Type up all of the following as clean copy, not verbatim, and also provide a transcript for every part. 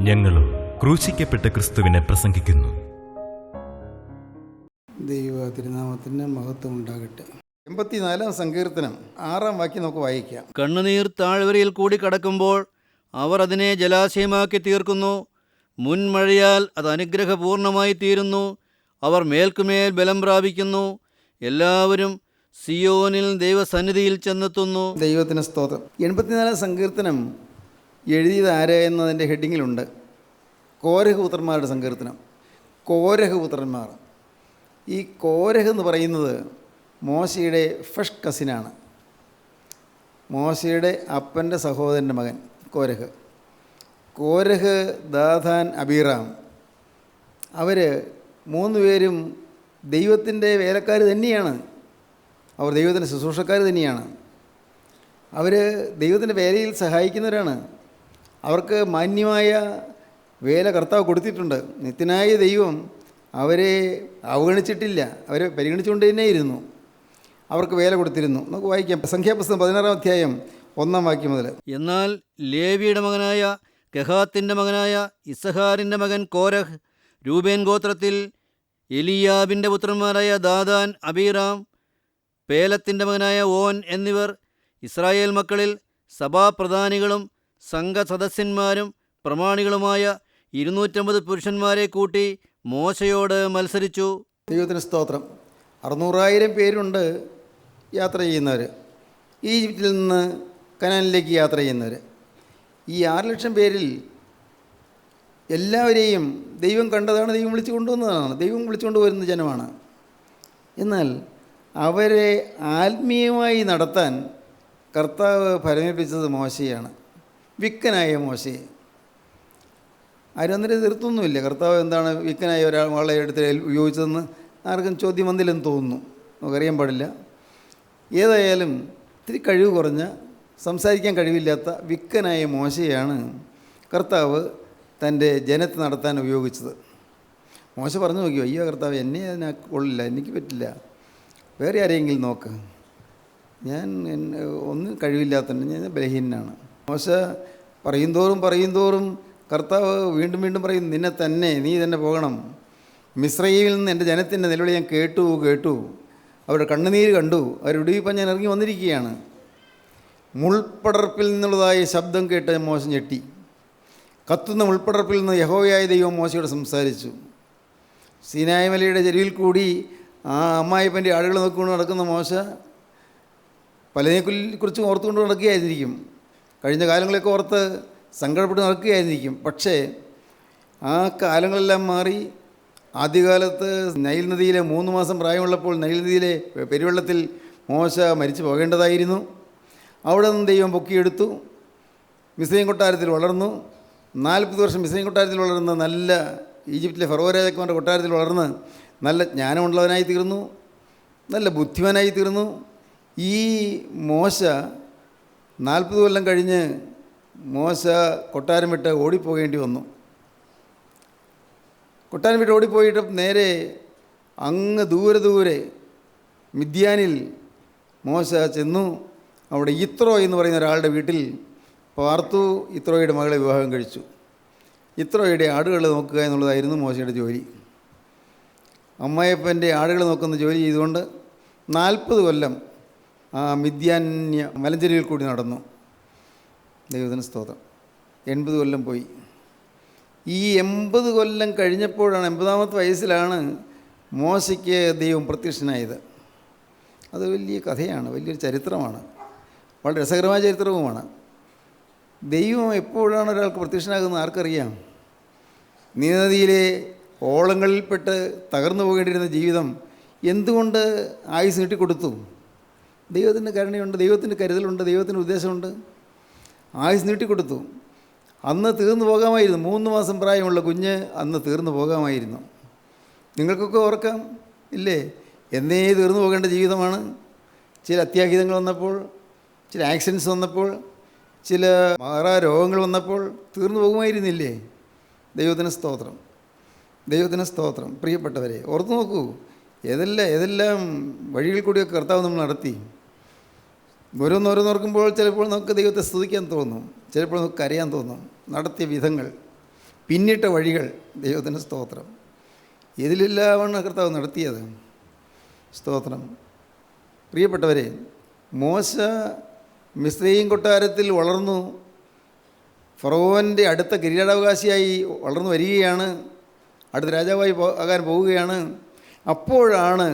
ഞങ്ങളും ക്രൂശിക്കപ്പെട്ട ക്രിസ്തുവിനെ പ്രസംഗിക്കുന്നു. ദൈവ തിരുനാമത്തിന് മഹത്വം ഉണ്ടാകട്ടെ. 84 സങ്കീർത്തനം 6 വാക്യം നമുക്ക് വായിക്കാം. കണ്ണുനീർ താഴ്വരയിൽ കൂടി കടക്കുമ്പോൾ അവർ അതിനെ ജലാശയമാക്കി തീർക്കുന്നു. മുൻമഴയാൽ അത് അനുഗ്രഹപൂർണമായി തീരുന്നു. അവർ മേൽക്കുമേൽ ബലം പ്രാപിക്കുന്നു. എല്ലാവരും സിയോനിൽ ദൈവസന്നിധിയിൽ ചെന്നെത്തുന്നു. ദൈവത്തിന് സ്തോത്രം. 84 സങ്കീർത്തനം എഴുതിയത് ആര് എന്നതിൻ്റെ ഹെഡിങ്ങിലുണ്ട്. കോരഹ് പുത്രന്മാരുടെ സങ്കീർത്തനം. കോരഹ് പുത്രന്മാർ. ഈ കോരഹ് എന്ന് പറയുന്നത് മോശയുടെ ഫസ്റ്റ് കസിനാണ്. മോശയുടെ അപ്പൻ്റെ സഹോദരൻ്റെ മകൻ കോരഹ്. കോരഹ്, ദാഥാൻ, അബീറാം, അവർ 3 പേരും ദൈവത്തിൻ്റെ വേലക്കാർ തന്നെയാണ്. അവർ ദൈവത്തിൻ്റെ ശുശ്രൂഷക്കാർ തന്നെയാണ്. അവർ ദൈവത്തിൻ്റെ വേലയിൽ സഹായിക്കുന്നവരാണ്. അവർക്ക് മാന്യമായ വേല കർത്താവ് കൊടുത്തിട്ടുണ്ട്. നിത്യനായ ദൈവം അവരെ അവഗണിച്ചിട്ടില്ല, അവരെ പരിഗണിച്ചുകൊണ്ട് തന്നെയിരുന്നു. അവർക്ക് വേല കൊടുത്തിരുന്നു. നമുക്ക് വായിക്കാം. സംഖ്യാപുസ്തകം 16 അധ്യായം 1 വാക്യം മുതൽ. എന്നാൽ ലേവിയുടെ മകനായ കെഹാത്തിൻ്റെ മകനായ ഇസ്സഹാറിൻ്റെ മകൻ കോരഹ്, രൂബേൻ ഗോത്രത്തിൽ എലിയാബിൻ്റെ പുത്രന്മാരായ ദാഥാൻ, അബീറാം, പേലത്തിൻ്റെ മകനായ ഓൻ എന്നിവർ ഇസ്രായേൽ മക്കളിൽ സഭാപ്രധാനികളും സംഘസദസ്യന്മാരും പ്രമാണികളുമായ 250 പുരുഷന്മാരെ കൂട്ടി മോശയോട് മത്സരിച്ചു. ദൈവത്തിന് സ്തോത്രം. 600,000 പേരുണ്ട് യാത്ര ചെയ്യുന്നവർ, ഈജിപ്തിൽ നിന്ന് കനാനിലേക്ക് യാത്ര ചെയ്യുന്നവർ. ഈ 6,00,000 പേരിൽ എല്ലാവരെയും ദൈവം കണ്ടതാണ്, ദൈവം വിളിച്ചു കൊണ്ടുവന്നതാണ്, ദൈവം വിളിച്ചുകൊണ്ട് വരുന്ന ജനമാണ്. എന്നാൽ അവരെ ആത്മീയമായി നടത്താൻ കർത്താവ് ഫലമേൽപ്പിച്ചത് മോശയാണ്, വിക്കനായ മോശയെ. ആരും അന്നേരം എതിർത്തൊന്നുമില്ല. കർത്താവ് എന്താണ് വിക്കനായ ഒരാളെ എടുത്ത് ഉപയോഗിച്ചതെന്ന് ആർക്കും ചോദ്യം വന്നില്ലെന്ന് തോന്നുന്നു, നമുക്കറിയാൻ പാടില്ല. ഏതായാലും ഇത്തിരി കഴിവ് കുറഞ്ഞ, സംസാരിക്കാൻ കഴിവില്ലാത്ത വിക്കനായ മോശയാണ് കർത്താവ് തൻ്റെ ജനത്തെ നടത്താൻ ഉപയോഗിച്ചത്. മോശ പറഞ്ഞു നോക്കിയോ, അയ്യോ കർത്താവ്, എന്നെ അതിനെ കൊള്ളില്ല, എനിക്ക് പറ്റില്ല, വേറെ ആരെങ്കിലും നോക്ക്, ഞാൻ ഒന്നും കഴിവില്ലാത്തതുകൊണ്ട് ഞാൻ ബലഹീനനാണ്. മോശ പറയും തോറും കർത്താവ് വീണ്ടും വീണ്ടും പറയും, നിന്നെ തന്നെ, നീ തന്നെ പോകണം. മിസ്രയീമിൽ നിന്ന് എൻ്റെ ജനത്തിൻ്റെ നിലവിളി ഞാൻ കേട്ടു, അവരുടെ കണ്ണുനീര് കണ്ടു, അവരുടെ വിടുവിപ്പാൻ ഞാൻ ഇറങ്ങി വന്നിരിക്കുകയാണ്. മുൾപ്പടർപ്പിൽ നിന്നുള്ളതായ ശബ്ദം കേട്ട് മോശ ഞെട്ടി. കത്തുന്ന മുൾപ്പടർപ്പിൽ നിന്ന് യഹോവയായ ദൈവം മോശയോട് സംസാരിച്ചു. സീനായി മലയുടെ ചെരുവിൽ കൂടി ആ അമ്മായിപ്പൻ്റെ ആടുകൾ നോക്കിക്കൊണ്ട് നടക്കുന്ന മോശ പലതിനെക്കുറിച്ചും ഓർത്തുകൊണ്ട് നടക്കുകയായിരിക്കും. കഴിഞ്ഞ കാലങ്ങളൊക്കെ ഓർത്ത് സങ്കടപ്പെട്ട് നടക്കുകയായിരിക്കും. പക്ഷേ ആ കാലങ്ങളെല്ലാം മാറി ആദ്യകാലത്ത് നൈൽ നദിയിലെ 3 മാസം പ്രായമുള്ളപ്പോൾ നൈൽ നദിയിലെ പെരുവെള്ളത്തിൽ മോശ മരിച്ചു പോകേണ്ടതായിരുന്നു. അവിടെ നിന്ന് ദൈവം പൊക്കിയെടുത്തു. മിസ്രയീം കൊട്ടാരത്തിൽ വളർന്നു. 40 വർഷം മിസ്രയീം കൊട്ടാരത്തിൽ വളർന്ന് നല്ല ഈജിപ്തിലെ ഫറവോ രാജാക്കന്മാരുടെ കൊട്ടാരത്തിൽ വളർന്ന് നല്ല ജ്ഞാനമുള്ളവനായി തീർന്നു, നല്ല ബുദ്ധിമാനായി തീർന്നു. ഈ മോശ 40 കൊല്ലം കഴിഞ്ഞ് മോശ കൊട്ടാരം വിട്ട് ഓടിപ്പോകേണ്ടി വന്നു. കൊട്ടാരം വിട്ട് ഓടിപ്പോയിട്ട് നേരെ അങ്ങ് ദൂരെ മിദ്യാനിൽ മോശ ചെന്നു. അവിടെ യിത്രോ എന്ന് പറയുന്ന ഒരാളുടെ വീട്ടിൽ പാർത്തു. യിത്രോയുടെ മകളെ വിവാഹം കഴിച്ചു. യിത്രോയുടെ ആടുകൾ നോക്കുക എന്നുള്ളതായിരുന്നു മോശയുടെ ജോലി. അമ്മായപ്പൻ്റെ ആടുകൾ നോക്കുന്ന ജോലി ചെയ്തുകൊണ്ട് 40 കൊല്ലം ആ മിദ്യാന്യ മലഞ്ചെരുവിൽ കൂടി നടന്നു. ദൈവത്തിന് സ്തോത്രം. 80 കൊല്ലം പോയി. ഈ 80 കൊല്ലം കഴിഞ്ഞപ്പോഴാണ്, 80ാമത്തെ വയസ്സിലാണ് മോശയ്ക്ക് ദൈവം പ്രത്യക്ഷനായത്. അത് വലിയ കഥയാണ്, വലിയൊരു ചരിത്രമാണ്, വളരെ രസകരമായ ചരിത്രവുമാണ്. ദൈവം എപ്പോഴാണ് ഒരാൾക്ക് പ്രത്യക്ഷനാകുന്നത് ആർക്കറിയാം? നീലനദിയിലെ ഓളങ്ങളിൽപ്പെട്ട് തകർന്നു പോകേണ്ടിയിരുന്ന ജീവിതം എന്തുകൊണ്ട് ആയുസ് നീട്ടിക്കൊടുത്തു? ദൈവത്തിൻ്റെ കരുണയുണ്ട്, ദൈവത്തിൻ്റെ കരുതലുണ്ട്, ദൈവത്തിൻ്റെ ഉദ്ദേശമുണ്ട്. ആയുസ് നീട്ടിക്കൊടുത്തു. അന്ന് തീർന്നു പോകാമായിരുന്നു. 3 മാസം പ്രായമുള്ള കുഞ്ഞ് അന്ന് തീർന്നു പോകാമായിരുന്നു. നിങ്ങൾക്കൊക്കെ ഓർക്കാം ഇല്ലേ? എന്നേ തീർന്നു പോകേണ്ട ജീവിതമാണ്. ചില അത്യാഹിതങ്ങൾ വന്നപ്പോൾ, ചില ആക്സിഡൻസ് വന്നപ്പോൾ, ചില മാറാരോഗങ്ങൾ വന്നപ്പോൾ തീർന്നു പോകുമായിരുന്നില്ലേ? ദൈവത്തിന് സ്തോത്രം, ദൈവത്തിന് സ്തോത്രം. പ്രിയപ്പെട്ടവരെ, ഓർത്തു നോക്കൂ, ഏതെല്ലാം വഴികൾ കൂടിയൊക്കെ കർത്താവ് നമ്മൾ നടത്തി. ഓരോന്നോർക്കുമ്പോൾ ചിലപ്പോൾ നമുക്ക് ദൈവത്തെ സ്തുതിക്കാൻ തോന്നും, ചിലപ്പോൾ നമുക്ക് കരയാൻ തോന്നും. നടത്തിയ വിധങ്ങൾ പിന്നിട്ട വഴികൾ. ദൈവത്തിന് സ്തോത്രം. ഇതിലെല്ലാമാണ് കർത്താവ് നടത്തിയത്. സ്തോത്രം. പ്രിയപ്പെട്ടവരെ, മോശ മിസ്രയീം കൊട്ടാരത്തിൽ വളർന്നു ഫറവോൻ്റെ അടുത്ത കിരീടാവകാശിയായി വളർന്നു വരികയാണ്, അടുത്ത രാജാവായി ആകാൻ പോവുകയാണ്. അപ്പോഴാണ്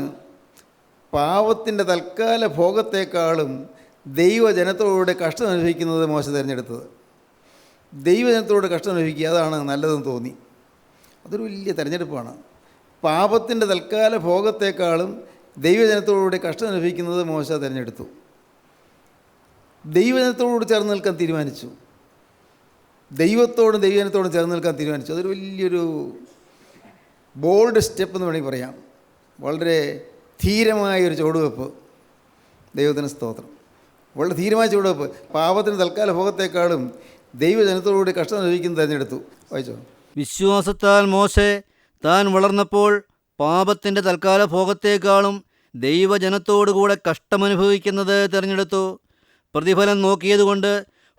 പാവത്തിൻ്റെ തൽക്കാല ഭോഗത്തെക്കാളും ദൈവജനത്തോടെ കഷ്ടം അനുഭവിക്കുന്നത് മോശ തിരഞ്ഞെടുത്തത്. ദൈവജനത്തോട് കഷ്ടം അനുഭവിക്കുക, അതാണ് നല്ലതെന്ന് തോന്നി. അതൊരു വലിയ തിരഞ്ഞെടുപ്പാണ്. പാപത്തിൻ്റെ തൽക്കാല ഭോഗത്തെക്കാളും ദൈവജനത്തോടുകൂടി കഷ്ടം അനുഭവിക്കുന്നത് മോശ തിരഞ്ഞെടുത്തു. ദൈവജനത്തോട് ചേർന്ന് നിൽക്കാൻ തീരുമാനിച്ചു. ദൈവത്തോടും ദൈവജനത്തോടും ചേർന്ന് നിൽക്കാൻ തീരുമാനിച്ചു. അതൊരു വലിയൊരു ബോൾഡ് സ്റ്റെപ്പ് എന്ന് വേണമെങ്കിൽ പറയാം. വളരെ ധീരമായൊരു ചുവടുവെപ്പ്. ദൈവത്തിന് സ്തോത്രം. വളരെ ധീരമായ ചുവടുവെപ്പ്. പാപത്തിന് തൽക്കാല ഭോഗത്തെക്കാളും ദൈവജനത്തോടുകൂടി കഷ്ടം അനുഭവിക്കുന്നത് തിരഞ്ഞെടുത്തു. വായിച്ചോ. വിശ്വാസത്താൽ മോശെ താൻ വളർന്നപ്പോൾ പാപത്തിൻ്റെ തൽക്കാല ഭോഗത്തേക്കാളും ദൈവജനത്തോടുകൂടെ കഷ്ടമനുഭവിക്കുന്നത് തിരഞ്ഞെടുത്തു. പ്രതിഫലം നോക്കിയതുകൊണ്ട്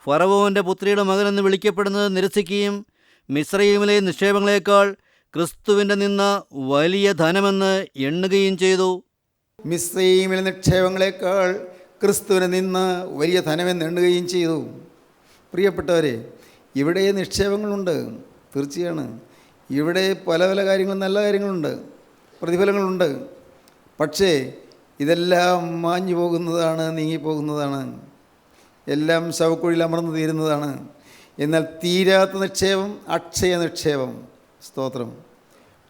ഫറവോൻ്റെ പുത്രിയുടെ മകനെന്ന് വിളിക്കപ്പെടുന്നത് നിരസിക്കുകയും മിസ്രയീമിലെ നിക്ഷേപങ്ങളേക്കാൾ ക്രിസ്തുവിൻ്റെ നിന്ന വലിയ ധനമെന്ന് എണ്ണുകയും ചെയ്തു. മിസ്രയീമിലെ നിക്ഷേപങ്ങളേക്കാൾ ക്രിസ്തുവിനെ നിന്ന് വലിയ ധനമെന്ന് എണ്ണുകയും ചെയ്തു. പ്രിയപ്പെട്ടവരെ, ഇവിടെ നിക്ഷേപങ്ങളുണ്ട്, തീർച്ചയാണ്. ഇവിടെ പല പല കാര്യങ്ങളും, നല്ല കാര്യങ്ങളുണ്ട്, പ്രതിഫലങ്ങളുണ്ട്. പക്ഷേ ഇതെല്ലാം മാഞ്ഞു പോകുന്നതാണ്, നീങ്ങിപ്പോകുന്നതാണ്, എല്ലാം ശവക്കുഴിയിൽ അമർന്നു തീരുന്നതാണ്. എന്നാൽ തീരാത്ത നിക്ഷേപം അക്ഷയ നിക്ഷേപം. സ്തോത്രം.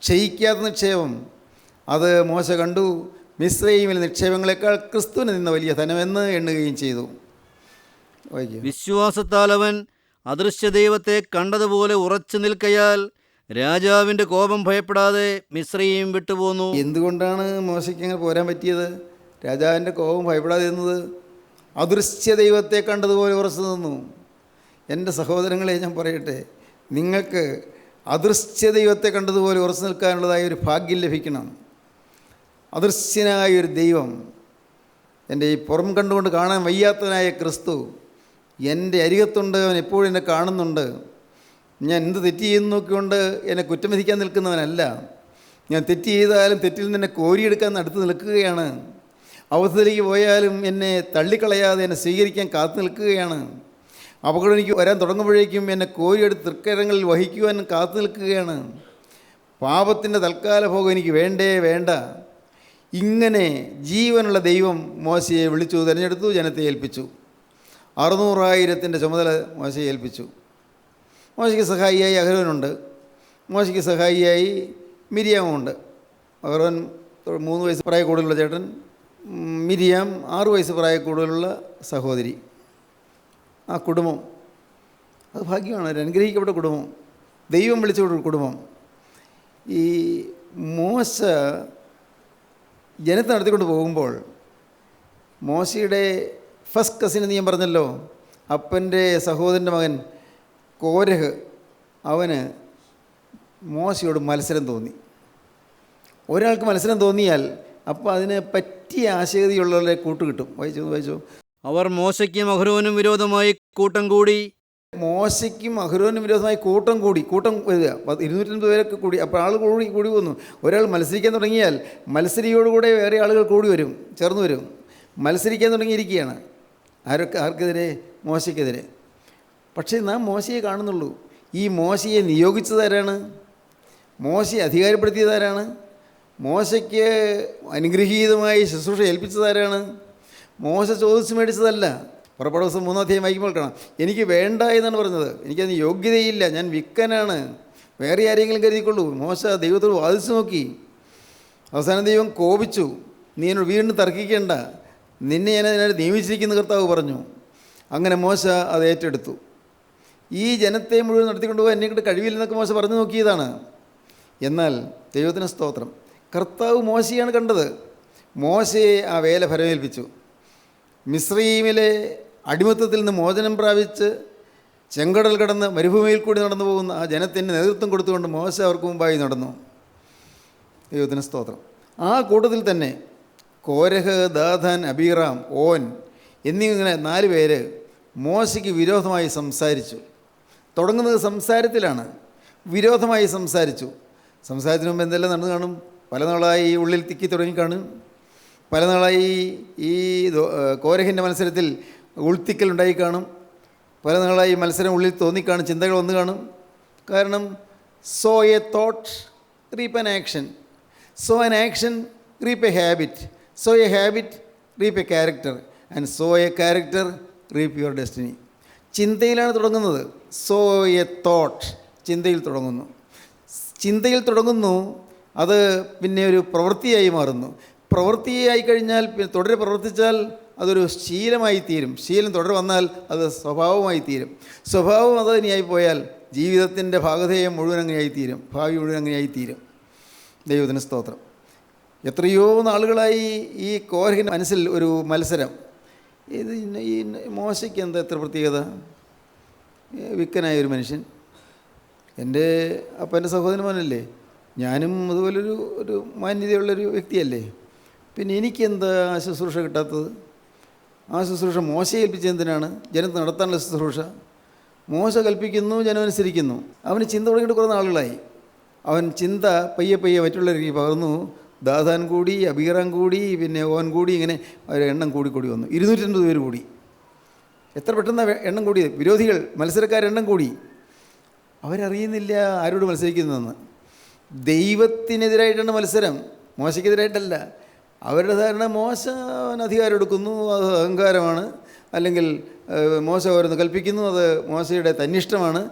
ക്ഷയിക്കാത്ത നിക്ഷേപം, അത് മോശ കണ്ടു. മിസ്രയീമിലെ നിക്ഷേപങ്ങളെക്കാൾ ക്രിസ്തുവിന് നിന്ന വലിയ ധനമെന്ന് എണ്ണുകയും ചെയ്തു. വിശ്വാസത്താൽ അവൻ അദൃശ്യ ദൈവത്തെ കണ്ടതുപോലെ ഉറച്ചു നിൽക്കയാൽ രാജാവിൻ്റെ കോപം ഭയപ്പെടാതെ മിസ്രയീം വിട്ടുപോന്നു. എന്തുകൊണ്ടാണ് മോശയ്ക്ക് അങ്ങനെ പോരാൻ പറ്റിയത്? രാജാവിൻ്റെ കോപം ഭയപ്പെടാതെ ഇരുന്നത് അദൃശ്യ ദൈവത്തെ കണ്ടതുപോലെ ഉറച്ചു നിന്നു. എൻ്റെ സഹോദരങ്ങളെ, ഞാൻ പറയട്ടെ, നിങ്ങൾക്ക് അദൃശ്യ ദൈവത്തെ കണ്ടതുപോലെ ഉറച്ചു നിൽക്കാനുള്ളതായ ഒരു ഭാഗ്യം ലഭിക്കണം. അദൃശ്യനായൊരു ദൈവം, എൻ്റെ ഈ പുറം കണ്ടുകൊണ്ട് കാണാൻ വയ്യാത്തവനായ ക്രിസ്തു എൻ്റെ അരികത്തുണ്ട്. അവൻ എപ്പോഴും എന്നെ കാണുന്നുണ്ട്. ഞാൻ എന്ത് തെറ്റ് ചെയ്യുന്നു നോക്കിക്കൊണ്ട് എന്നെ കുറ്റം വിധിക്കാൻ നിൽക്കുന്നവനല്ല. ഞാൻ തെറ്റ് ചെയ്താലും തെറ്റിൽ നിന്ന് എന്നെ കോരിയെടുക്കാൻ അടുത്ത് നിൽക്കുകയാണ്. അവസ്ഥയിലേക്ക് പോയാലും എന്നെ തള്ളിക്കളയാതെ എന്നെ സ്വീകരിക്കാൻ കാത്തു നിൽക്കുകയാണ്. അപകടം എനിക്ക് വരാൻ തുടങ്ങുമ്പോഴേക്കും എന്നെ കോരിയെടുത്ത് തൃക്കരങ്ങളിൽ വഹിക്കുവാൻ കാത്തു നിൽക്കുകയാണ്. പാപത്തിൻ്റെ തൽക്കാല ഭോഗം എനിക്ക് വേണ്ടേ വേണ്ട. ഇങ്ങനെ ജീവനുള്ള ദൈവം മോശയെ വിളിച്ചു, തിരഞ്ഞെടുത്തു, ജനത്തെ ഏൽപ്പിച്ചു. 600,000 ചുമതല മോശയെ ഏൽപ്പിച്ചു. മോശയ്ക്ക് സഹായിയായി അഹരോനുണ്ട്, മോശയ്ക്ക് സഹായിയായി മിരിയാമുണ്ട്. അഹരോൻ 3 വയസ്സ് പ്രായ കൂടുതലുള്ള ചേട്ടൻ, മിരിയാം 6 വയസ്സ് പ്രായ കൂടുതലുള്ള സഹോദരി. ആ കുടുംബം അത് ഭാഗ്യമാണ്, ഒരു അനുഗ്രഹിക്കപ്പെട്ട കുടുംബം, ദൈവം വിളിച്ച കുടുംബം. ഈ മോശ ജനത്തെ നടത്തിക്കൊണ്ട് പോകുമ്പോൾ മോശയുടെ ഫസ്റ്റ് കസിൻ എന്ന് ഞാൻ പറഞ്ഞല്ലോ, അപ്പൻ്റെ സഹോദരൻ്റെ മകൻ കോരഹ്, അവന് മോശയോട് മത്സരം തോന്നി. ഒരാൾക്ക് മത്സരം തോന്നിയാൽ അപ്പോൾ അതിന് പറ്റിയ ആശയതയുള്ളവരെ കൂട്ടുകിട്ടും. വായിച്ചു. അവർ മോശയ്ക്കും അഹരോനും വിരോധമായി കൂട്ടം കൂടി. മോശയ്ക്കും അഹരോനും വിരോധമായി കൂട്ടം വരിക 250 പേരൊക്കെ കൂടി. അപ്പോൾ ആൾ കൂടി വന്നു. ഒരാൾ മത്സരിക്കാൻ തുടങ്ങിയാൽ മത്സരിയോടുകൂടെ വേറെ ആളുകൾ ചേർന്ന് വരും. മത്സരിക്കാൻ തുടങ്ങിയിരിക്കുകയാണ്. ആർക്കെതിരെ? മോശയ്ക്കെതിരെ. പക്ഷേ നാം മോശയെ കാണുന്നുള്ളൂ. ഈ മോശയെ നിയോഗിച്ചതാരാണ്? മോശയെ അധികാരപ്പെടുത്തിയതാരാണ്? മോശയ്ക്ക് അനുഗ്രഹീതമായി ശുശ്രൂഷ ഏൽപ്പിച്ചതാരാണ്? മോശ ചോദിച്ചു മേടിച്ചതല്ല. പുറപ്പാട് ദിവസം 3-ാം അധ്യായം വായിക്കുമ്പോൾ കാണാം, എനിക്ക് വേണ്ട എന്നാണ് പറഞ്ഞത്. എനിക്കതിന് യോഗ്യതയില്ല, ഞാൻ വിക്കനാണ്, വേറെ ആരെങ്കിലും കരുതിക്കൊള്ളൂ. മോശ ദൈവത്തോട് വാദിച്ചു നോക്കി. അവസാനം ദൈവം കോപിച്ചു. നീ എന്നോട് വീണ്ടും തർക്കിക്കേണ്ട, നിന്നെ ഞാൻ അതിനായിട്ട് നിയമിച്ചിരിക്കുന്ന കർത്താവ് പറഞ്ഞു. അങ്ങനെ മോശ അത് ഏറ്റെടുത്തു. ഈ ജനത്തെ മുഴുവൻ നടത്തിക്കൊണ്ടുപോകാൻ എന്നെക്കൊണ്ട് കഴിവില്ലെന്നൊക്കെ മോശ പറഞ്ഞു നോക്കിയതാണ്. എന്നാൽ ദൈവത്തിന് സ്തോത്രം, കർത്താവ് മോശയാണ് കണ്ടത്. മോശയെ ആ വേല ഫലമേൽപ്പിച്ചു. മിസ്രയീമിലെ അടിമത്തത്തിൽ നിന്ന് മോചനം പ്രാപിച്ച് ചെങ്കടൽ കടന്ന് മരുഭൂമിയിൽ കൂടി നടന്നു പോകുന്ന ആ ജനത്തിന് നേതൃത്വം കൊടുത്തുകൊണ്ട് മോശ അവർക്ക് മുമ്പായി നടന്നു. ദൈവത്തിന് സ്തോത്രം. ആ കൂട്ടത്തിൽ തന്നെ കോരഹ്, ദാഥാൻ, അബീറാം, ഓൻ എന്നിങ്ങനെ 4 പേര് മോശയ്ക്ക് വിരോധമായി സംസാരിച്ചു. തുടങ്ങുന്നത് സംസാരത്തിലാണ്. വിരോധമായി സംസാരത്തിന് മുമ്പ് എന്തെല്ലാം നടന്നു കാണും? പല നാളായി ഉള്ളിൽ തിക്കി തുടങ്ങി കാണും. പല നാളായി ഈ കോരഹിൻ്റെ മത്സരത്തിൽ ഉൾത്തിക്കലുണ്ടായി കാണും. പല നാളായി മത്സരം ഉള്ളിൽ തോന്നിക്കാണും, ചിന്തകൾ വന്നു കാണും. കാരണം sow a thought reap an action, sow an action reap a habit, sow a habit reap a character, and sow a character reap your destiny. ചിന്തയിലാണ് തുടങ്ങുന്നത്. സോ എ തോട്ട് ചിന്തയിൽ ചിന്തയിൽ തുടങ്ങുന്നു, അത് പിന്നെ ഒരു പ്രവൃത്തിയായി മാറുന്നു. പ്രവൃത്തിയായി കഴിഞ്ഞാൽ പിന്നെ തുടരെ പ്രവർത്തിച്ചാൽ അതൊരു ശീലമായി തീരും. ശീലം തുടരെ വന്നാൽ അത് സ്വഭാവമായി തീരും. സ്വഭാവം അത് തന്നെയായി പോയാൽ ജീവിതത്തിൻ്റെ ഭാഗധേയം മുഴുവൻ അങ്ങനെയായി തീരും, ഭാവി മുഴുവൻ അങ്ങനെയായി തീരും. ദൈവത്തിന് സ്തോത്രം. എത്രയോ നാളുകളായി ഈ കോരഹിൻ്റെ മനസ്സിൽ ഒരു മത്സരം. ഈ മോശയ്ക്ക് എന്താ എത്ര പ്രത്യേകത? വിക്കനായൊരു മനുഷ്യൻ, എൻ്റെ അപ്പൻ്റെ സഹോദരൻ മോനല്ലേ, ഞാനും അതുപോലൊരു മാന്യതയുള്ളൊരു വ്യക്തിയല്ലേ, പിന്നെ എനിക്കെന്താ ആ ശുശ്രൂഷ കിട്ടാത്തത്? ആ ശുശ്രൂഷ മോശയെ ഏൽപ്പിച്ചത് എന്തിനാണ്? ജനത്തെ നടത്താനുള്ള ശുശ്രൂഷ. മോശ കൽപ്പിക്കുന്നു, ജനം അനുസരിക്കുന്നു. അവന് ചിന്ത തുടങ്ങിയിട്ട് കുറേ നാളുകളായി. അവൻ ചിന്ത പയ്യെ മറ്റുള്ളവർക്ക് പകർന്നു. ദാഥാൻ കൂടി, അബീറാൻ കൂടി, പിന്നെ ഓൻ കൂടി, ഇങ്ങനെ എണ്ണം കൂടി വന്നു. 250 പേര് കൂടി. എത്ര പെട്ടെന്ന് എണ്ണം കൂടിയത്! വിരോധികൾ, മത്സരക്കാരെണ്ണം കൂടി. അവരറിയുന്നില്ല ആരോട് മത്സരിക്കുന്നതെന്ന്. ദൈവത്തിനെതിരായിട്ടാണ് മത്സരം, മോശയ്ക്കെതിരായിട്ടല്ല. അവരുടെ ധാരണ മോശ അധികാരം എടുക്കുന്നു, അത് അഹങ്കാരമാണ്, അല്ലെങ്കിൽ മോശ ഓരോന്ന് കൽപ്പിക്കുന്നു, അത് മോശയുടെ തന്നിഷ്ടമാണ്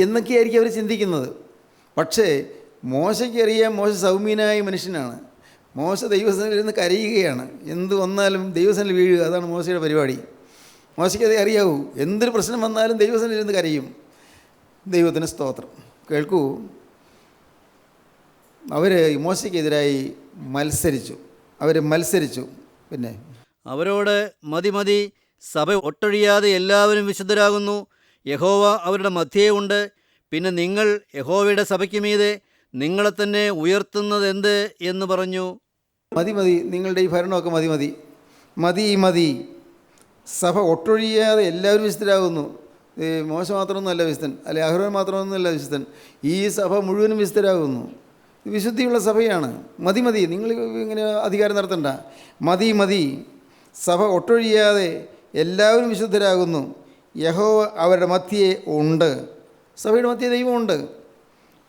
എന്നൊക്കെയായിരിക്കും അവർ ചിന്തിക്കുന്നത്. പക്ഷേ മോശയ്ക്കറിയാം മോശ സൗമ്യനായ മനുഷ്യനാണ്. മോശ ദൈവസേനയിലിരുന്ന് കരയുകയാണ്. എന്ത് വന്നാലും ദൈവസേനയിൽ വീഴുക, അതാണ് മോശയുടെ പരിപാടി. മോശയ്ക്കതേ അറിയാവൂ. എന്തൊരു പ്രശ്നം വന്നാലും ദൈവസേനയിലിരുന്ന് കരയും. ദൈവത്തിന് സ്തോത്രം. കേൾക്കൂ, അവർ മോശയ്ക്കെതിരായി മത്സരിച്ചു. പിന്നെ അവരോട് മതി, സഭ ഒട്ടൊഴിയാതെ എല്ലാവരും വിശുദ്ധരാകുന്നു, യഹോവ അവരുടെ മധ്യേ ഉണ്ട്. പിന്നെ നിങ്ങൾ യഹോവയുടെ സഭയ്ക്ക് മീതെ നിങ്ങളെ തന്നെ ഉയർത്തുന്നതെന്ത് എന്ന് പറഞ്ഞു. മതി, നിങ്ങളുടെ ഈ ഭരണമൊക്കെ മതി. സഭ ഒട്ടൊഴിയാതെ എല്ലാവരും വിശുദ്ധരാകുന്നു. മോശ മാത്രമൊന്നുമല്ല വിശുദ്ധൻ, അല്ലെ അഹ്റോൻ മാത്രമൊന്നുമല്ല വിശുദ്ധൻ. ഈ സഭ മുഴുവനും വിശുദ്ധരാകുന്നു. വിശുദ്ധിയുള്ള സഭയാണ്. മതി, നിങ്ങൾ ഇങ്ങനെ അധികാരം നടത്തണ്ട. മതി. സഭ ഒട്ടൊഴിയാതെ എല്ലാവരും വിശുദ്ധരാകുന്നു, യഹോവ അവരുടെ മധ്യേ ഉണ്ട്. സഭയുടെ മധ്യേ ദൈവമുണ്ട്.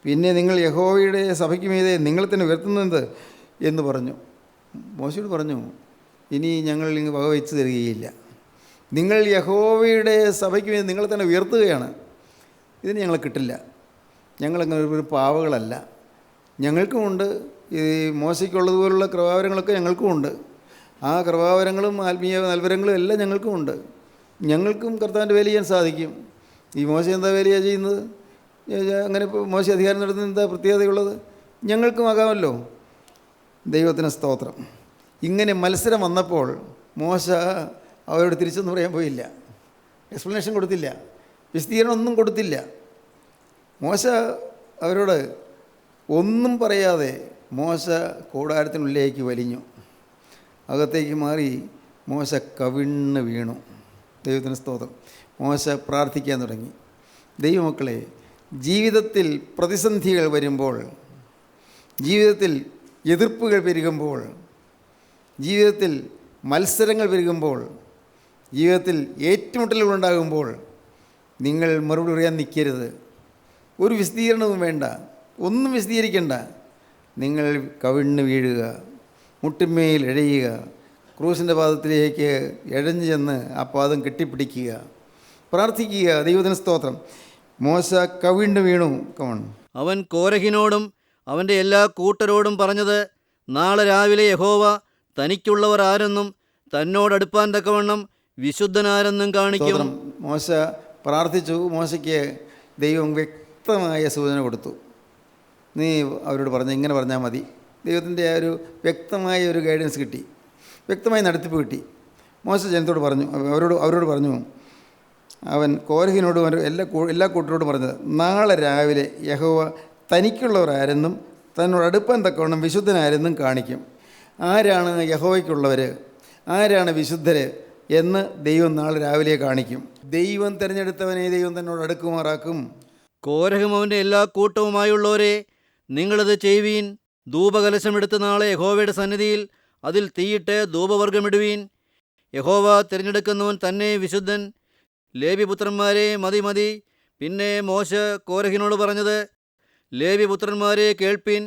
പിന്നെ നിങ്ങൾ യഹോവയുടെ സഭയ്ക്ക് മീതെ നിങ്ങളെ തന്നെ ഉയർത്തുന്നത് എന്ന് പറഞ്ഞു. മോശയോട് പറഞ്ഞു, ഇനി ഞങ്ങൾ ഇങ്ങ് വകവെച്ച് തരികയില്ല. നിങ്ങൾ യഹോവയുടെ സഭയ്ക്ക് മീതെ നിങ്ങളെ തന്നെ ഉയർത്തുകയാണ്. ഇതിന് ഞങ്ങൾ കിട്ടില്ല. ഞങ്ങളങ്ങനെ ഒരു പാവകളല്ല. ഞങ്ങൾക്കുമുണ്ട് ഈ മോശയ്ക്കുള്ളതുപോലുള്ള കൃപാവരങ്ങളൊക്കെ ഞങ്ങൾക്കുമുണ്ട്. ആ കൃപാവരങ്ങളും ആത്മീയ നൽവരങ്ങളും എല്ലാം ഞങ്ങൾക്കുമുണ്ട്. ഞങ്ങൾക്കും കർത്താവിൻ്റെ വേല ചെയ്യാൻ സാധിക്കും. ഈ മോശ എന്താ വേലയാണ് ചെയ്യുന്നത്? അങ്ങനെ മോശ അധികാരം നടത്തുന്ന എന്താ പ്രത്യേകതയുള്ളത്? ഞങ്ങൾക്കും ആകാമല്ലോ. ദൈവത്തിന് സ്തോത്രം. ഇങ്ങനെ മത്സരം വന്നപ്പോൾ മോശ അവരോട് തിരിച്ചൊന്നും പറയാൻ പോയില്ല, എക്സ്പ്ലനേഷൻ കൊടുത്തില്ല, വിശദീകരണം ഒന്നും കൊടുത്തില്ല. മോശ അവരോട് ഒന്നും പറയാതെ മോശ കൂടാരത്തിനുള്ളിലേക്ക് വലിഞ്ഞു. അകത്തേക്ക് മാറി മോശ കവിണ്ണ് വീണു. ദൈവത്തിന് സ്തോത്രം. മോശ പ്രാർത്ഥിക്കാൻ തുടങ്ങി. ദൈവമക്കളെ, ജീവിതത്തിൽ പ്രതിസന്ധികൾ വരുമ്പോൾ, ജീവിതത്തിൽ എതിർപ്പുകൾ പെരുകുമ്പോൾ, ജീവിതത്തിൽ മത്സരങ്ങൾ പെരുകുമ്പോൾ, ജീവിതത്തിൽ ഏറ്റുമുട്ടലുകൾ ഉണ്ടാകുമ്പോൾ നിങ്ങൾ മറുപടി പറയാൻ നിൽക്കരുത്. ഒരു വിശദീകരണവും വേണ്ട, ഒന്നും വിശദീകരിക്കണ്ട. നിങ്ങൾ കവിണ്ണ് വീഴുക, മുട്ടിന്മേൽ ഇഴയുക, ക്രൂസിൻ്റെ പാദത്തിലേക്ക് ഇഴഞ്ഞു ചെന്ന് ആ പാദം കെട്ടിപ്പിടിക്കുക, പ്രാർത്ഥിക്കുക. ദൈവത്തിന് സ്തോത്രം. മോശ കവിണ്ണ് വീണു. അവൻ കോരഹിനോടും അവൻ്റെ എല്ലാ കൂട്ടരോടും പറഞ്ഞത്, നാളെ രാവിലെ യഹോവ തനിക്കുള്ളവർ ആരെന്നും തന്നോടടുപ്പാൻ തക്കവണ്ണം വിശുദ്ധനാരെന്നും കാണിക്കും. മോശ പ്രാർത്ഥിച്ചു. മോശയ്ക്ക് ദൈവം വ്യക്തമായ സൂചന കൊടുത്തു. നീ അവരോട് പറഞ്ഞ ഇങ്ങനെ പറഞ്ഞാൽ മതി. ദൈവത്തിൻ്റെ ആ ഒരു വ്യക്തമായ ഒരു ഗൈഡൻസ് കിട്ടി, വ്യക്തമായ നടത്തിപ്പ് കിട്ടി. മോശ ജനത്തോട് പറഞ്ഞു, അവരോട് പറഞ്ഞു, അവൻ കോരഹിനോടും എല്ലാ കൂട്ടരോടും പറഞ്ഞത്, നാളെ രാവിലെ യഹോവ തനിക്കുള്ളവർ ആരെന്നും തന്നോട് അടുപ്പാൻ തക്കവണ്ണം വിശുദ്ധനാരെന്നും കാണിക്കും. ആരാണ് യഹോവയ്ക്കുള്ളവർ, ആരാണ് വിശുദ്ധർ എന്ന് ദൈവം നാളെ രാവിലെ കാണിക്കും. ദൈവം തിരഞ്ഞെടുത്തവനെ ദൈവം തന്നോട് അടുക്കുമാറാക്കും. കോരഹും അവൻ്റെ എല്ലാ കൂട്ടവുമായുള്ളവരെ, നിങ്ങളിത് ചെയ്യുവീൻ. ധൂപകലശമെടുത്ത് നാളെ യഹോവയുടെ സന്നിധിയിൽ അതിൽ തീയിട്ട് ധൂപവർഗമിടുവീൻ. യഹോവ തിരഞ്ഞെടുക്കുന്നവൻ തന്നെ വിശുദ്ധൻ. ലേവ്യപുത്രന്മാരെ, മതി മതി. പിന്നെ മോശെ കോരഹിനോട് പറഞ്ഞത്, ലേവ്യപുത്രന്മാരെ കേൾപ്പിൻ.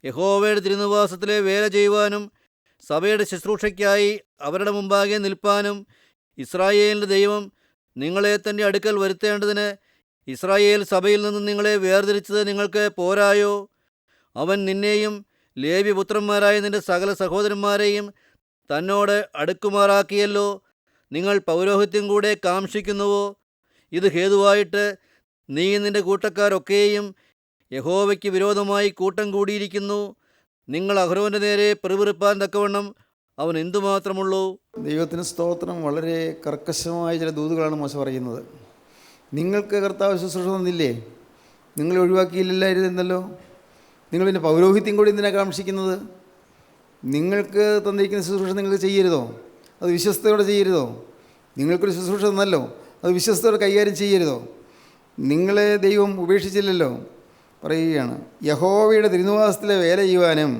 യഹോവയുടെ തിരുനിവാസത്തിലെ വേല ചെയ്യുവാനും സഭയുടെ ശുശ്രൂഷയ്ക്കായി അവരുടെ മുമ്പാകെ നിൽപ്പാനും ഇസ്രായേലിൻ്റെ ദൈവം നിങ്ങളെ തൻ്റെ അടുക്കൽ വരുത്തേണ്ടതിന് ഇസ്രായേൽ സഭയിൽ നിന്ന് നിങ്ങളെ വേർതിരിച്ചത് നിങ്ങൾക്ക് പോരായോ? അവൻ നിന്നെയും ലേവ്യപുത്രന്മാരായ നിന്റെ സകല സഹോദരന്മാരെയും തന്നോട് അടുക്കുമാറാക്കിയല്ലോ. നിങ്ങൾ പൗരോഹിത്യം കൂടെ കാംക്ഷിക്കുന്നുവോ? ഇത് ഹേതുവായിട്ട് നീ നിന്റെ കൂട്ടക്കാരൊക്കെയും യഹോവയ്ക്ക് വിരോധമായി കൂട്ടം കൂടിയിരിക്കുന്നു. നിങ്ങൾ അഹരോൻ്റെ നേരെ പിറുപിറുപ്പാൻ തക്കവണ്ണം അവൻ എന്തുമാത്രമുള്ളൂ. ദൈവത്തിന് സ്തോത്രം. വളരെ കർക്കശമായ ചില ദൂതുകളാണ് മോശ പറയുന്നത്. നിങ്ങൾക്ക് കർത്താവ് ശുശ്രൂഷ തന്നില്ലേ? നിങ്ങളെ ഒഴിവാക്കിയില്ലായിരുന്നല്ലോ. നിങ്ങൾ പിന്നെ പൗരോഹിത്യം കൂടി എന്തിനാണ് കാംക്ഷിക്കുന്നത്? നിങ്ങൾക്ക് തന്നിരിക്കുന്ന ശുശ്രൂഷ നിങ്ങൾ ചെയ്യരുതോ? അത് വിശ്വസ്തയോടെ ചെയ്യരുതോ? നിങ്ങൾക്കൊരു ശുശ്രൂഷ തന്നല്ലോ, അത് വിശ്വസ്തയോടെ കൈകാര്യം ചെയ്യരുതോ? നിങ്ങളെ ദൈവം ഉപേക്ഷിച്ചില്ലല്ലോ. പറയുകയാണ്, യഹോവയുടെ തിരുനിവാസത്തിലെ വേല ചെയ്യുവാനും,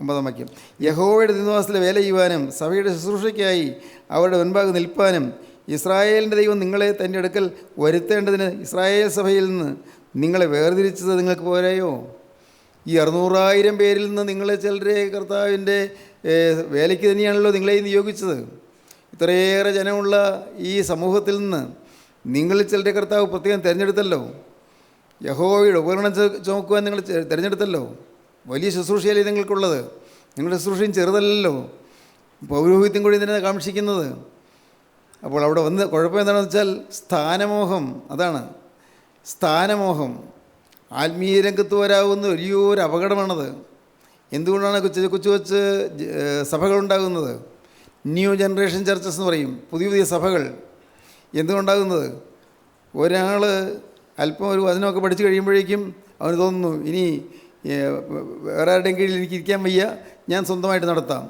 9 വാക്യം, യഹോവയുടെ തിരുനിവാസത്തിലെ വേല ചെയ്യുവാനും സഭയുടെ ശുശ്രൂഷയ്ക്കായി അവരുടെ മുൻപാകെ നിൽപ്പാനും ഇസ്രായേലിൻ്റെ ദൈവം നിങ്ങളെ തൻ്റെ അടുക്കൽ വരുത്തേണ്ടതിന് ഇസ്രായേൽ സഭയിൽ നിന്ന് നിങ്ങളെ വേർതിരിച്ചത് നിങ്ങൾക്ക് പോരായോ? ഈ 600,000 പേരിൽ നിന്ന് നിങ്ങളെ ചിലരെ കർത്താവിൻ്റെ വേലയ്ക്ക് തന്നെയാണല്ലോ നിങ്ങളെ നിയോഗിച്ചത്. ഇത്രയേറെ ജനമുള്ള ഈ സമൂഹത്തിൽ നിന്ന് നിങ്ങൾ ചിലരെ കർത്താവ് പ്രത്യേകം തിരഞ്ഞെടുത്തല്ലോ. യഹോവയുടെ ഉപകരണം ചുമക്കുവാൻ നിങ്ങൾ തിരഞ്ഞെടുത്തല്ലോ. വലിയ ശുശ്രൂഷയല്ലേ നിങ്ങൾക്കുള്ളത്. നിങ്ങളുടെ ശുശ്രൂഷയും ചെറുതല്ലല്ലോ. പൗരോഹിത്യം കൂടി ഇതിനെ കാക്ഷിക്കുന്നത്. അപ്പോൾ അവിടെ വന്ന് കുഴപ്പം എന്താണെന്ന് വെച്ചാൽ സ്ഥാനമോഹം. അതാണ് സ്ഥാനമോഹം. ആത്മീയ രംഗത്ത് വരാവുന്ന വലിയൊരു അപകടമാണത്. എന്തുകൊണ്ടാണ് കൊച്ചു കൊച്ചു സഭകളുണ്ടാകുന്നത്? ന്യൂ ജനറേഷൻ ചർച്ചസ് എന്ന് പറയും. പുതിയ പുതിയ സഭകൾ എന്തുകൊണ്ടാകുന്നത്? ഒരാൾ അല്പം ഒരു വചനമൊക്കെ പഠിച്ചു കഴിയുമ്പോഴേക്കും അവന് തോന്നുന്നു, ഇനി വേറെ ആരുടെയും കീഴിൽ എനിക്ക് ഇരിക്കാൻ വയ്യ, ഞാൻ സ്വന്തമായിട്ട് നടത്താം.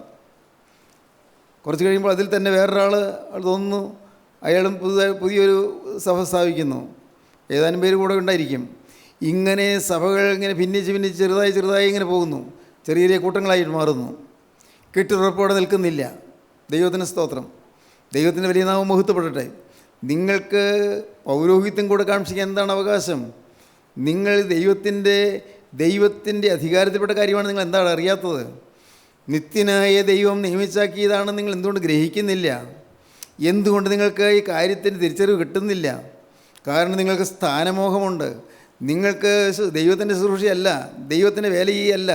കുറച്ച് കഴിയുമ്പോൾ അതിൽ തന്നെ വേറൊരാൾ തോന്നുന്നു, അയാളും പുതിയൊരു സഭ സ്ഥാപിക്കുന്നു. ഏതാനും പേര് കൂടെ ഉണ്ടായിരിക്കും. ഇങ്ങനെ സഭകൾ ഇങ്ങനെ ഭിന്നിച്ച് ചെറുതായി ഇങ്ങനെ പോകുന്നു. ചെറിയ ചെറിയ കൂട്ടങ്ങളായിട്ട് മാറുന്നു. കെട്ടുറപ്പോടെ നിൽക്കുന്നില്ല. ദൈവത്തിന് സ്തോത്രം. ദൈവത്തിൻ്റെ വലിയ നാമം മഹത്വപ്പെടട്ടെ. നിങ്ങൾക്ക് പൗരോഹിത്യം കൂടെ കാണിക്കാൻ എന്താണ് അവകാശം? നിങ്ങൾ ദൈവത്തിൻ്റെ അധികാരത്തിൽപ്പെട്ട കാര്യമാണ്. നിങ്ങൾ എന്താണ് അറിയാത്തത്? നിത്യനായ ദൈവം നിയമിച്ചാക്കിയതാണ്. നിങ്ങൾ എന്തുകൊണ്ട് ഗ്രഹിക്കുന്നില്ല? എന്തുകൊണ്ട് നിങ്ങൾക്ക് ഈ കാര്യത്തിൻ്റെ തിരിച്ചറിവ് കിട്ടുന്നില്ല? കാരണം നിങ്ങൾക്ക് സ്ഥാനമോഹമുണ്ട്. നിങ്ങൾക്ക് ദൈവത്തിൻ്റെ ശുശ്രൂഷയല്ല, ദൈവത്തിൻ്റെ വേല ചെയ്യല്ല.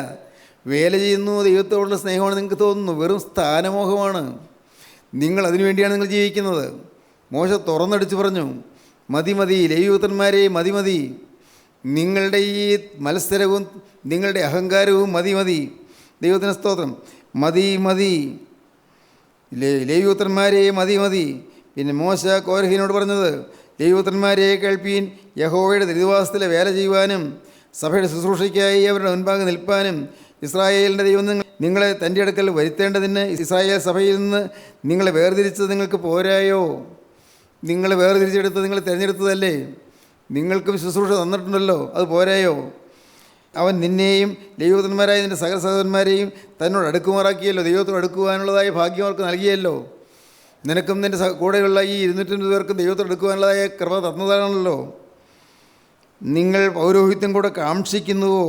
വേല ചെയ്യുന്നു, ദൈവത്തോടുള്ള സ്നേഹമാണ് നിങ്ങൾക്ക് തോന്നുന്നു. വെറും സ്ഥാനമോഹമാണ്. നിങ്ങൾ അതിനു വേണ്ടിയാണ് നിങ്ങൾ ജീവിക്കുന്നത്. മോശ തുറന്നടിച്ച് പറഞ്ഞു, മതി മതി ലേവ്യപുത്രന്മാരെ, മതി മതി. നിങ്ങളുടെ ഈ മത്സരവും നിങ്ങളുടെ അഹങ്കാരവും മതി മതി. ദൈവത്തിന് സ്തോത്രം. മതി മതി ലേവ്യപുത്രന്മാരെ, മതി മതി. പിന്നെ മോശ കോരഹിനോട് പറഞ്ഞത്, ലേവ്യപുത്രന്മാരെ കേൾപ്പീൻ. യഹോവയുടെ തിരുനിവാസത്തിലെ വേല ചെയ്യുവാനും സഭയുടെ ശുശ്രൂഷയ്ക്കായി അവരുടെ മുൻപാകെ നിൽപ്പാനും ഇസ്രായേലിൻ്റെ ദൈവം നിങ്ങളെ തൻ്റെ അടുക്കൽ വരുത്തേണ്ടതിന് ഇസ്രായേൽ സഭയിൽ നിന്ന് നിങ്ങളെ വേർതിരിച്ചത് നിങ്ങൾക്ക് പോരായോ? നിങ്ങളെ വേർതിരിച്ചെടുത്ത് നിങ്ങൾ തിരഞ്ഞെടുത്തതല്ലേ? നിങ്ങൾക്കും ശുശ്രൂഷ തന്നിട്ടുണ്ടല്ലോ, അത് പോരായോ? അവൻ നിന്നെയും ലേവ്യപുത്രന്മാരായ നിൻ്റെ സകല സഹോദരന്മാരെയും തന്നോട് അടുക്കുമാറാക്കിയല്ലോ. ദൈവത്തോട് അടുക്കുവാനുള്ളതായ ഭാഗ്യം അവർക്ക് നൽകിയല്ലോ. നിനക്കും നിൻ്റെ കൂടെയുള്ള ഈ 250 പേർക്കും ദൈവത്തോട് അടുക്കുവാനുള്ളതായ കൃപ തന്നതാണല്ലോ. നിങ്ങൾ പൗരോഹിത്യം കൂടെ കാക്ഷിക്കുന്നുവോ?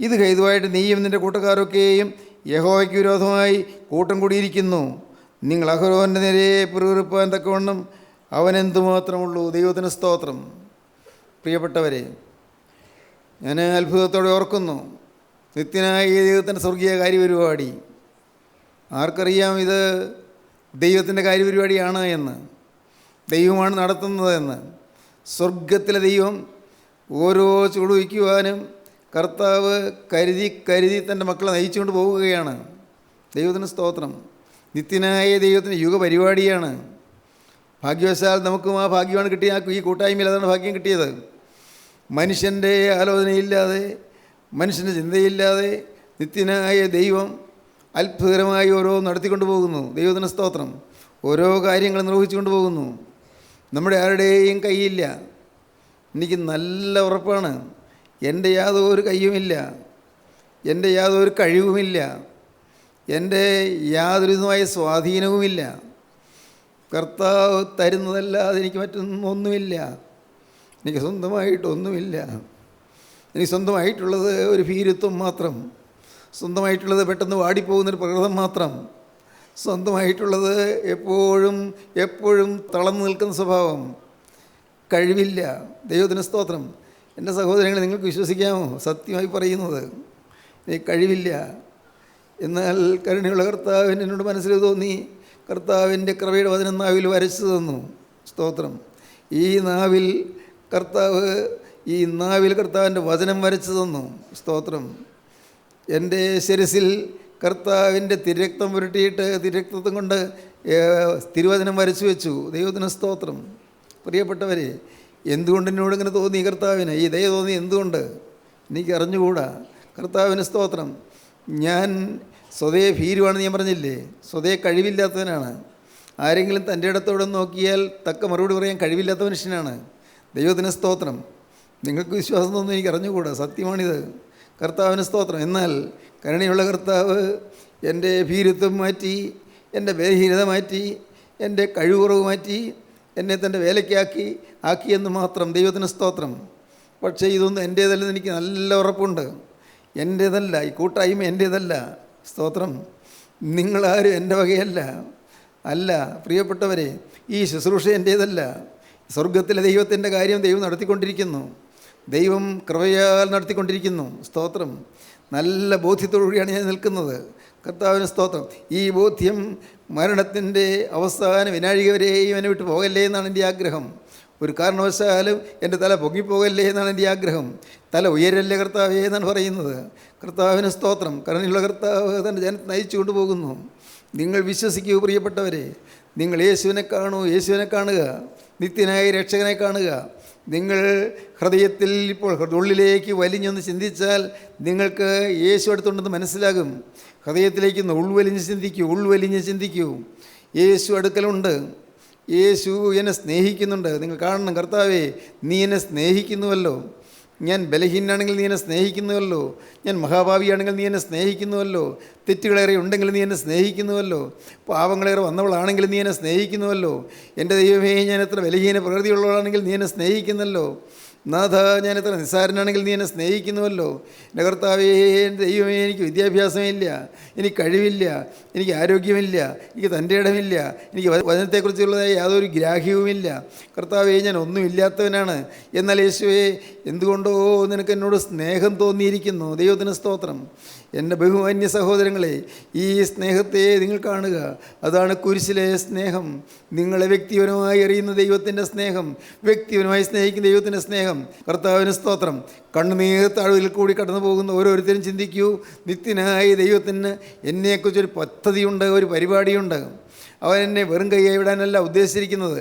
ഇത് ഹേതുവായിട്ട് നീയും നിൻ്റെ കൂട്ടക്കാരൊക്കെയും യഹോവയ്ക്ക് വിരോധമായി കൂട്ടം കൂടിയിരിക്കുന്നു. നിങ്ങൾ അഹരോൻ്റെ നേരെ പിറുപിറുപ്പാൻ തക്കവണ്ണം അവനെന്തുമാത്രമുള്ളൂ. ദൈവത്തിന് സ്തോത്രം. പ്രിയപ്പെട്ടവരെ, ഞാൻ അത്ഭുതത്തോടെ ഓർക്കുന്നു നിത്യനായ ദൈവത്തിൻ്റെ സ്വർഗീയ കാര്യപരിപാടി. ആർക്കറിയാം ഇത് ദൈവത്തിൻ്റെ കാര്യപരിപാടിയാണ് എന്ന്? ദൈവമാണ് നടത്തുന്നതെന്ന്. സ്വർഗത്തിലെ ദൈവം ഓരോ ചുവട് വയ്ക്കുവാനും കർത്താവ് കരുതി തൻ്റെ മക്കളെ നയിച്ചുകൊണ്ട് പോവുകയാണ്. ദൈവത്തിന് സ്തോത്രം. നിത്യനായ ദൈവത്തിൻ്റെ യുഗപരിപാടിയാണ്. ഭാഗ്യവശാൽ നമുക്കും ആ ഭാഗ്യമാണ് കിട്ടിയ ഈ കൂട്ടായ്മയിൽ അതാണ് ഭാഗ്യം കിട്ടിയത്. മനുഷ്യൻ്റെ ആലോചനയില്ലാതെ, മനുഷ്യൻ്റെ ചിന്തയില്ലാതെ നിത്യനായ ദൈവം അത്ഭുതകരമായി ഓരോ നടത്തിക്കൊണ്ട് പോകുന്നു. ദൈവത്തിന് സ്തോത്രം. ഓരോ കാര്യങ്ങൾ നിർവഹിച്ചു കൊണ്ട് പോകുന്നു. നമ്മുടെ ആരുടെയും കയ്യില്ല. എനിക്ക് നല്ല ഉറപ്പാണ്. എൻ്റെ യാതൊരു കയ്യുമില്ല, എൻ്റെ യാതൊരു കഴിവുമില്ല, എൻ്റെ യാതൊരുവിധമായ സ്വാധീനവുമില്ല. കർത്താവ് തരുന്നതല്ലാതെ എനിക്ക് മറ്റൊന്നുമില്ല. എനിക്ക് സ്വന്തമായിട്ടൊന്നുമില്ല. എനിക്ക് സ്വന്തമായിട്ടുള്ളത് ഒരു ഭീരുത്വം മാത്രം, സ്വന്തമായിട്ടുള്ളത് പെട്ടെന്ന് വാടിപ്പോകുന്നൊരു പ്രകൃതം മാത്രം, സ്വന്തമായിട്ടുള്ളത് എപ്പോഴും തളർന്നു നിൽക്കുന്ന സ്വഭാവം. കഴിവില്ല. ദൈവത്തിന് സ്തോത്രം. എൻ്റെ സഹോദരങ്ങളെ, നിങ്ങൾക്ക് വിശ്വസിക്കാമോ? സത്യമായി പറയുന്നത്, എനിക്ക് കഴിവില്ല. എന്നാൽ കരുണയുള്ള കർത്താവിന് എന്നോട് മനസ്സിൽ തോന്നി, കർത്താവിൻ്റെ കൃപയുടെ വചനം നാവിൽ വരച്ചു തന്നു. സ്തോത്രം. ഈ നാവിൽ കർത്താവിൻ്റെ വചനം വരച്ചു തന്നു. സ്തോത്രം. എൻ്റെ ശിരസിൽ കർത്താവിൻ്റെ തിരക്തം പുരട്ടിയിട്ട് തിരക്തം കൊണ്ട് തിരുവചനം വരച്ചു വെച്ചു. ദൈവത്തിന് സ്തോത്രം. പ്രിയപ്പെട്ടവരെ, എന്തുകൊണ്ട് എന്നോട് ഇങ്ങനെ തോന്നി കർത്താവിന് ഈ ദയ തോന്നി? എന്തുകൊണ്ട് എനിക്ക് അറിഞ്ഞുകൂടാ. കർത്താവിന് സ്തോത്രം. ഞാൻ സ്വതേ ഭീരുവാണെന്ന് ഞാൻ പറഞ്ഞില്ലേ? സ്വതേ കഴിവില്ലാത്തവനാണ്. ആരെങ്കിലും തൻ്റെ ഇടത്തോടെ നോക്കിയാൽ തക്ക മറുപടി പറയാൻ കഴിവില്ലാത്ത മനുഷ്യനാണ്. ദൈവത്തിന് സ്തോത്രം. നിങ്ങൾക്ക് വിശ്വാസം തോന്നുന്നു, എനിക്ക് അറിഞ്ഞുകൂടാ. സത്യമാണിത്. കർത്താവിന് സ്തോത്രം. എന്നാൽ കരുണയുള്ള കർത്താവ് എൻ്റെ ഭീരുത്വം മാറ്റി, എൻ്റെ ബലഹീനത മാറ്റി, എൻ്റെ കഴിവുറവ് മാറ്റി, എന്നെ തൻ്റെ ആക്കിയെന്ന് മാത്രം. ദൈവത്തിന് സ്തോത്രം. പക്ഷേ ഇതൊന്നും എൻ്റേതല്ലെന്ന് എനിക്ക് നല്ല ഉറപ്പുണ്ട്. എൻ്റേതല്ല, ഈ കൂട്ടായ്മ എൻ്റേതല്ല. സ്തോത്രം. നിങ്ങളാരും എൻ്റെ വകയല്ല. അല്ല പ്രിയപ്പെട്ടവരെ, ഈ ശുശ്രൂഷ എൻ്റേതല്ല. സ്വർഗത്തിലെ ദൈവത്തിൻ്റെ കാര്യം ദൈവം നടത്തിക്കൊണ്ടിരിക്കുന്നു. ദൈവം കൃപയാൽ നടത്തിക്കൊണ്ടിരിക്കുന്നു. സ്തോത്രം. നല്ല ബോധ്യത്തോടുകൂടിയാണ് ഞാൻ നിൽക്കുന്നത്. കർത്താവിന് സ്തോത്രം. ഈ ബോധ്യം മരണത്തിൻ്റെ അവസാന വിനാഴിക വരെയും എന്നെ വിട്ട് പോകല്ലേ എന്നാണ് എൻ്റെ ആഗ്രഹം. ഒരു കാരണവശാലും എൻ്റെ തല പൊങ്ങിപ്പോകല്ലേ എന്നാണ് എൻ്റെ ആഗ്രഹം. തല ഉയരല്ലേ കർത്താവേ എന്നാണ് പറയുന്നത്. കർത്താവിന് സ്തോത്രം. കരുണയുള്ള കർത്താവ് തൻ്റെ ജനത്തെ നയിച്ചു കൊണ്ടുപോകുന്നു. നിങ്ങൾ വിശ്വസിക്കൂ പ്രിയപ്പെട്ടവരെ. നിങ്ങൾ യേശുവിനെ കാണുക, നിത്യനായ രക്ഷകനെ കാണുക. നിങ്ങൾ ഹൃദയത്തിൽ ഇപ്പോൾ ഉള്ളിലേക്ക് വലിഞ്ഞൊന്ന് ചിന്തിച്ചാൽ നിങ്ങൾക്ക് യേശു അടുത്തുണ്ടെന്ന് മനസ്സിലാകും. ഹൃദയത്തിലേക്ക് ഒന്ന് ഉൾവലിഞ്ഞ് ചിന്തിക്കൂ. യേശു അടുക്കലുണ്ട്. യേശു എന്നെ സ്നേഹിക്കുന്നുണ്ട്. നിങ്ങൾ കാണണം, കർത്താവേ നീ എന്നെ സ്നേഹിക്കുന്നുവല്ലോ. ഞാൻ ബലഹീനാണെങ്കിൽ നീ എന്നെ സ്നേഹിക്കുന്നുവല്ലോ. ഞാൻ മഹാഭാവിയാണെങ്കിൽ നീ എന്നെ സ്നേഹിക്കുന്നുവല്ലോ. തെറ്റുകളേറെ ഉണ്ടെങ്കിൽ നീ എന്നെ സ്നേഹിക്കുന്നുവല്ലോ. പാവങ്ങളേറെ വന്നവളാണെങ്കിൽ നീ എന്നെ സ്നേഹിക്കുന്നുവല്ലോ. എൻ്റെ ദൈവമേ, ഞാൻ എത്ര ബലഹീന പ്രകൃതിയുള്ളവളാണെങ്കിൽ നീ എന്നെ സ്നേഹിക്കുന്നല്ലോ. നാഥ, ഞാൻ എത്ര നിസ്സാരനാണെങ്കിൽ നീ എന്നെ സ്നേഹിക്കുന്നുവല്ലോ. എൻ്റെ കർത്താവേ, എൻ്റെ ദൈവമേ, എനിക്ക് വിദ്യാഭ്യാസമില്ല, എനിക്ക് കഴിവില്ല, എനിക്ക് ആരോഗ്യമില്ല, എനിക്ക് തൻ്റെ ഇടമില്ല, എനിക്ക് വചനത്തെക്കുറിച്ചുള്ളതായ യാതൊരു ഗ്രാഹ്യവുമില്ല. കർത്താവേ, ഞാൻ ഒന്നുമില്ലാത്തവനാണ്. എന്നാൽ യേശുവേ, എന്തുകൊണ്ടോ നിനക്ക് എന്നോട് സ്നേഹം തോന്നിയിരിക്കുന്നു. ദൈവത്തിന് സ്തോത്രം. എൻ്റെ ബഹുമാന്യ സഹോദരങ്ങളെ, ഈ സ്നേഹത്തെ നിങ്ങൾ കാണുക. അതാണ് കുരിശിലെ സ്നേഹം. നിങ്ങളെ വ്യക്തിപരമായി അറിയുന്ന ദൈവത്തിൻ്റെ സ്നേഹം, വ്യക്തിപരമായി സ്നേഹിക്കുന്ന ദൈവത്തിൻ്റെ സ്നേഹം. കർത്താവിന് സ്തോത്രം. കണ്ണുനീർ താഴ്വരയിൽ കൂടി കടന്നു പോകുന്ന ഓരോരുത്തരും ചിന്തിക്കൂ, നിത്യനായ ദൈവത്തിന് എന്നെക്കുറിച്ചൊരു പദ്ധതിയുണ്ട്, ഒരു പരിപാടിയുണ്ട്. അവൻ എന്നെ വെറും കൈയായി വിടാനല്ല ഉദ്ദേശിച്ചിരിക്കുന്നത്.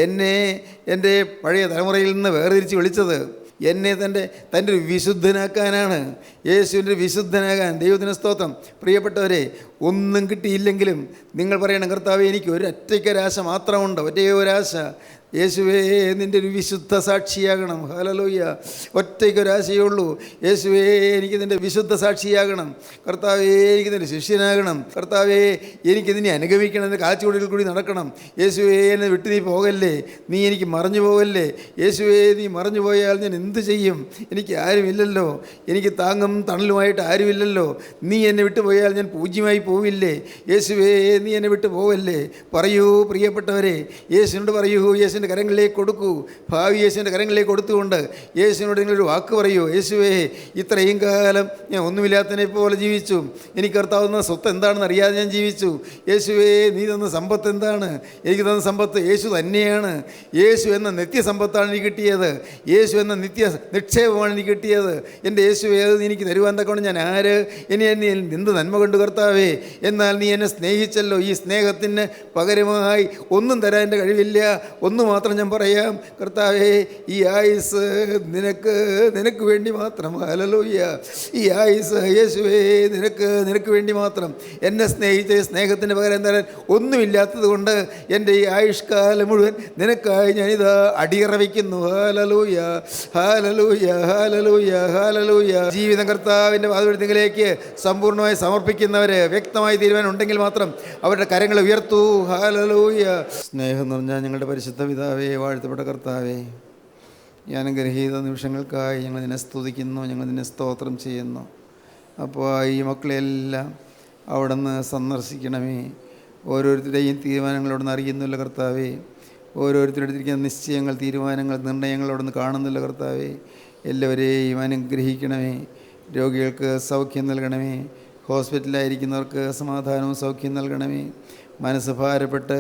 എന്നെ എൻ്റെ പഴയ തലമുറയിൽ നിന്ന് വേർതിരിച്ച് വിളിച്ചത് എന്നെ തൻ്റെ ഒരു വിശുദ്ധനാക്കാനാണ്. യേശുവിൻ്റെ വിശുദ്ധനാകാൻ. ദൈവത്തിന് സ്തോത്രം. പ്രിയപ്പെട്ടവരെ, ഒന്നും കിട്ടിയില്ലെങ്കിലും നിങ്ങൾ പറയണം, കർത്താവേ, എനിക്ക് ഒരൊറ്റയ്ക്കൊരാശ മാത്രമുണ്ട്, ഒരേയൊരാശ. യേശുവേ, നിൻ്റെ ഒരു വിശുദ്ധ സാക്ഷിയാകണം. ഹല്ലേലൂയ. ഒറ്റയ്ക്കൊരാശയേ ഉള്ളൂ. യേശുവേ, എനിക്ക് നിൻ്റെ വിശുദ്ധ സാക്ഷിയാകണം. കർത്താവേ, എനിക്ക് നിൻ്റെ ശിഷ്യനാകണം. കർത്താവേ, എനിക്ക് നിന്നെ അനുഗമിക്കണം, എൻ്റെ കാച്ചുകൂടിൽ കൂടി നടക്കണം. യേശുവേ, എന്നെ വിട്ട് നീ പോകല്ലേ, നീ എനിക്ക് മറഞ്ഞു പോകല്ലേ. യേശുവേ, നീ മറഞ്ഞു പോയാൽ ഞാൻ എന്ത് ചെയ്യും? എനിക്ക് ആരുമില്ലല്ലോ, എനിക്ക് താങ്ങും തണലുമായിട്ട് ആരുമില്ലല്ലോ. നീ എന്നെ വിട്ടു പോയാൽ ഞാൻ പൂജ്യമായി പോവില്ലേ. യേശുവേ, നീ എന്നെ വിട്ടു പോവല്ലേ. പറയൂ പ്രിയപ്പെട്ടവരെ, യേശുവിനോട് പറയൂ. യേശുവിൻ്റെ കരങ്ങളിലേക്ക് കൊടുക്കൂ. ഭാവി യേശുവിൻ്റെ കരങ്ങളിലേക്ക് കൊടുത്തുകൊണ്ട് യേശുവിനോട് നിങ്ങളൊരു വാക്ക് പറയൂ. യേശുവേ, ഇത്രയും കാലം ഞാൻ ഒന്നുമില്ലാത്തതിനെ പോലെ ജീവിച്ചു. എനിക്ക് കർത്താവുന്ന സ്വത്ത് എന്താണെന്ന് അറിയാതെ ഞാൻ ജീവിച്ചു. യേശുവേ, നീ തന്ന സമ്പത്ത് എന്താണ്? എനിക്ക് തന്ന സമ്പത്ത് യേശു തന്നെയാണ്. യേശു എന്ന നിത്യസമ്പത്താണ് എനിക്ക് കിട്ടിയത്. യേശു എന്ന നിത്യ നിക്ഷേപമാണ് എനിക്ക് കിട്ടിയത്. എൻ്റെ യേശുവേ, അത് എനിക്ക് തരുവാൻ തക്കൊണ്ട് ഞാൻ ആര്? എന്നെ എന്ത് നന്മ കൊണ്ട് കർത്താവേ. എന്നാൽ നീ എന്നെ സ്നേഹിച്ചല്ലോ. ഈ സ്നേഹത്തിന് പകരമായി ഒന്നും തരാൻ എൻ്റെ കഴിവില്ല, ഒന്നും മാത്രം ഞാൻ പറയാം, കർത്താവേ, ഈ ആയുസ് നിനക്ക് വേണ്ടി മാത്രം. ഹല്ലേലൂയ. ഈ ആയുസ് യേശുവേ നിനക്ക് വേണ്ടി മാത്രം. എന്നെ സ്നേഹിച്ച് സ്നേഹത്തിന് പകരം തരാൻ ഒന്നുമില്ലാത്തത് കൊണ്ട് എൻ്റെ ഈ ആയുഷ്കാലം മുഴുവൻ നിനക്കായി ഞാനിതാ അടിയറ വയ്ക്കുന്നു. Hallelujah, hallelujah, hallelujah, hallelujah. ജീവിതം കർത്താവിൻ്റെ പാദപീഠത്തിലേക്ക് സമ്പൂർണ്ണമായി സമർപ്പിക്കുന്നവർ, വ്യക്തമായി തീരുമാനം ഉണ്ടെങ്കിൽ മാത്രം അവരുടെ കരങ്ങൾ ഉയർത്തൂ. ഹല്ലേലൂയ. സ്നേഹം നിറഞ്ഞ ഞങ്ങളുടെ പരിശുദ്ധ പിതാവേ, വാഴ്ത്തപ്പെട്ട കർത്താവേ, ഈ അനുഗ്രഹീത നിമിഷങ്ങൾക്കായി ഞങ്ങൾ നിന്നെ സ്തുതിക്കുന്നു, ഞങ്ങൾ നിന്നെ സ്തോത്രം ചെയ്യുന്നു. അപ്പോൾ ഈ മക്കളെല്ലാം അവിടെ നിന്ന് സന്ദർശിക്കണമേ. ഓരോരുത്തരുടെയും തീരുമാനങ്ങൾ അവിടെ നിന്ന് അറിയുന്നില്ല കർത്താവേ. ഓരോരുത്തരെടുത്തിരിക്കുന്ന നിശ്ചയങ്ങൾ, തീരുമാനങ്ങൾ, നിർണ്ണയങ്ങൾ അവിടെ നിന്ന് കാണുന്നില്ല കർത്താവേ. എല്ലാവരെയും അനുഗ്രഹിക്കണമേ. രോഗികൾക്ക് സൗഖ്യം നൽകണമേ. ഹോസ്പിറ്റലിലായിരിക്കുന്നവർക്ക് സമാധാനവും സൗഖ്യം നൽകണമേ. മനസ്സ് ഭാരപ്പെട്ട്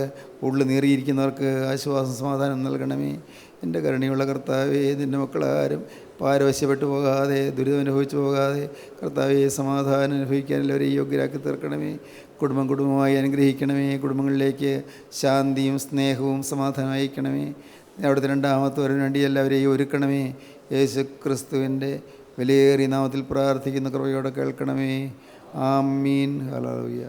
ഉള്ളു നീറിയിരിക്കുന്നവർക്ക് ആശ്വാസം സമാധാനം നൽകണമേ. എൻ്റെ കരുണയുള്ള കർത്താവേ, നിൻ്റെ മക്കളാരും പാരവശ്യപ്പെട്ടു പോകാതെ, ദുരിതം അനുഭവിച്ചു പോകാതെ കർത്താവേ, സമാധാനം അനുഭവിക്കാൻ എല്ലാവരെയും യോഗ്യരാക്കി തീർക്കണമേ. കുടുംബമായി അനുഗ്രഹിക്കണമേ. കുടുംബങ്ങളിലേക്ക് ശാന്തിയും സ്നേഹവും സമാധാനം അയക്കണമേ. അവിടുത്തെ രണ്ടാമത്തെ വരവിന് വേണ്ടി എല്ലാവരെയും ഒരുക്കണമേ. യേശു ക്രിസ്തുവിൻ്റെ വിലയേറിയ നാമത്തിൽ പ്രാർത്ഥിക്കുന്ന കൃപയോടെ കേൾക്കണമേ. ആമീൻ. ഹല്ലേലൂയ.